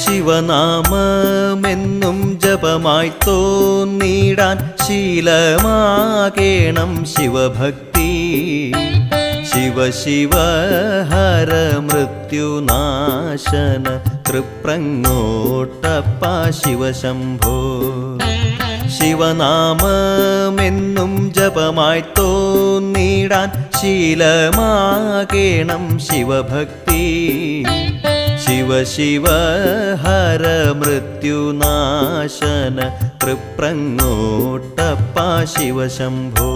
ശിവനാമമെന്നും ജപമായി തോന്നിടാൻ ശീലമാകേണം ശിവഭക്തി. Shiva Shiva Hara മൃത്യുനാശന തൃപ്രങ്ങോട്ടപ്പ Shiva Shambho. ശിവനാമമെന്നും ജപമായി തോന്നിടാൻ ശീലമാകേണം ശിവഭക്തി. Shiva Shiva Hara മൃത്യുനാശന തൃപ്രങ്ങോട്ടപ്പ Shiva Shambho.